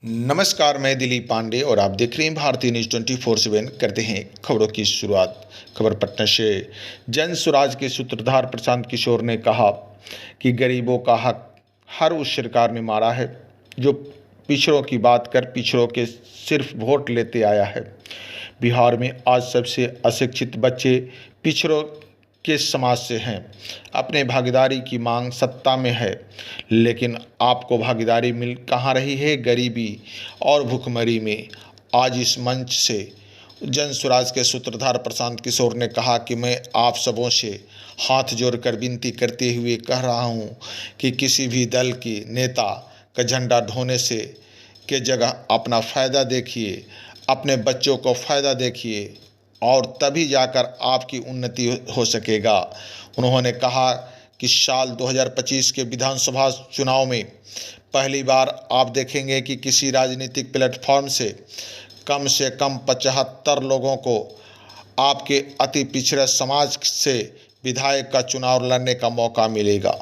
नमस्कार, मैं दिलीप पांडे और आप देख रहे हैं भारतीय न्यूज़ 24/7। करते हैं खबरों की शुरुआत। खबर पटना से। जन स्वराज के सूत्रधार प्रशांत किशोर ने कहा कि गरीबों का हक हर उस सरकार ने मारा है जो पिछड़ों की बात कर पिछड़ों के सिर्फ वोट लेते आया है। बिहार में आज सबसे अशिक्षित बच्चे पिछड़ों के समाज से हैं। अपने भागीदारी की मांग सत्ता में है, लेकिन आपको भागीदारी मिल कहाँ रही है? गरीबी और भुखमरी में। आज इस मंच से जन स्वराज के सूत्रधार प्रशांत किशोर ने कहा कि मैं आप सबों से हाथ जोड़कर विनती करते हुए कह रहा हूं कि किसी भी दल के नेता का झंडा ढोने से के जगह अपना फ़ायदा देखिए, अपने बच्चों को फ़ायदा देखिए और तभी जाकर आपकी उन्नति हो सकेगा। उन्होंने कहा कि साल 2025 के विधानसभा चुनाव में पहली बार आप देखेंगे कि किसी राजनीतिक प्लेटफॉर्म से कम 75 लोगों को आपके अति पिछड़े समाज से विधायक का चुनाव लड़ने का मौका मिलेगा।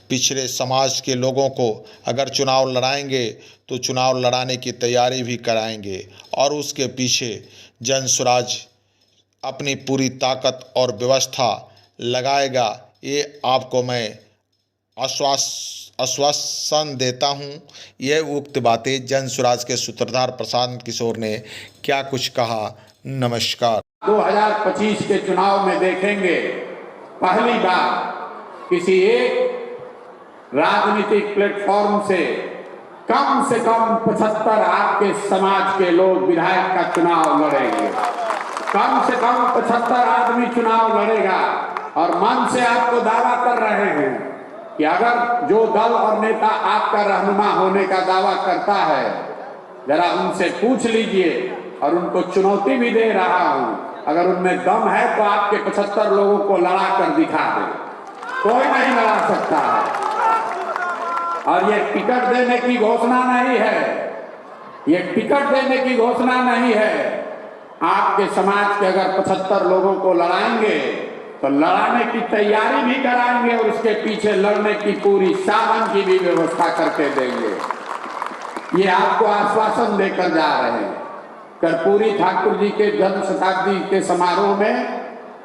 पिछड़े समाज के लोगों को अगर चुनाव लड़ाएंगे तो चुनाव लड़ाने की तैयारी भी कराएंगे और उसके पीछे जन स्वराज अपनी पूरी ताकत और व्यवस्था लगाएगा। ये आपको मैं आश्वासन देता हूँ। यह उक्त बातें जन स्वराज के सूत्रधार प्रशांत किशोर ने क्या कुछ कहा। नमस्कार। 2025 के चुनाव में देखेंगे पहली बार किसी एक राजनीतिक प्लेटफॉर्म से कम 75 आपके समाज के लोग विधायक का चुनाव लड़ेंगे। कम से कम 75 आदमी चुनाव लड़ेगा और मन से आपको दावा कर रहे हैं कि अगर जो दल और नेता आपका रहनुमा होने का दावा करता है, जरा उनसे पूछ लीजिए और उनको चुनौती भी दे रहा हूं, अगर उनमें दम है तो आपके 75 लोगों को लड़ा कर दिखा दे। कोई नहीं लड़ा सकता है। और ये टिकट देने की घोषणा नहीं है, ये टिकट देने की घोषणा नहीं है। आपके समाज के अगर 75 लोगों को लड़ाएंगे तो लड़ाने की तैयारी भी कराएंगे और उसके पीछे लड़ने की पूरी साधन की भी व्यवस्था करके देंगे। ये आपको आश्वासन देकर जा रहे हैं। कर्पूरी ठाकुर जी के जन्म शताब्दी के समारोह में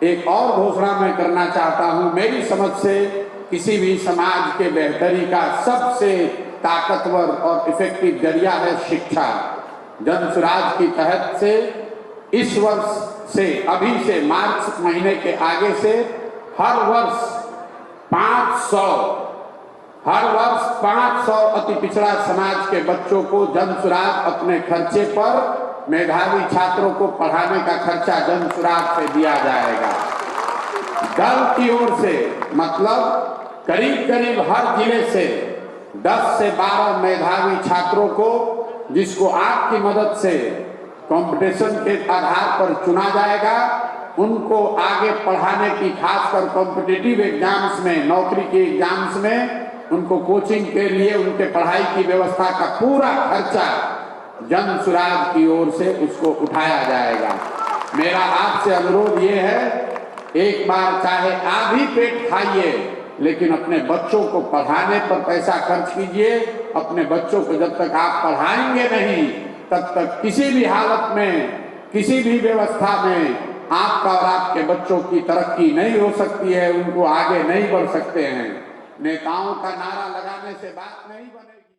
एक और घोषणा मैं करना चाहता हूं। मेरी समझ से किसी भी समाज के बेहतरी का सबसे ताकतवर और इफेक्टिव जरिया है शिक्षा। जन स्वराज की तहत से इस वर्ष से, अभी से मार्च महीने के आगे से हर वर्ष 500 अति पिछड़ा समाज के बच्चों को जन स्वराज अपने खर्चे पर, मेधावी छात्रों को पढ़ाने का खर्चा जन स्वराज से दिया जाएगा। दल की ओर से मतलब करीब हर जिले से 10 से 12 मेधावी छात्रों को, जिसको आपकी मदद से कंपटीशन के आधार पर चुना जाएगा, उनको आगे पढ़ाने की, खासकर कॉम्पिटिटिव एग्जाम्स में, नौकरी के एग्जाम्स में उनको कोचिंग के लिए उनके पढ़ाई की व्यवस्था का पूरा खर्चा जन स्वराज की ओर से उसको उठाया जाएगा। मेरा आपसे अनुरोध ये है, एक बार चाहे आधी पेट खाइए लेकिन अपने बच्चों को पढ़ाने पर पैसा खर्च कीजिए। अपने बच्चों को जब तक आप पढ़ाएंगे नहीं तब तक किसी भी हालत में, किसी भी व्यवस्था में आपका और आपके बच्चों की तरक्की नहीं हो सकती है, उनको आगे नहीं बढ़ सकते हैं। नेताओं का नारा लगाने से बात नहीं बनेगी।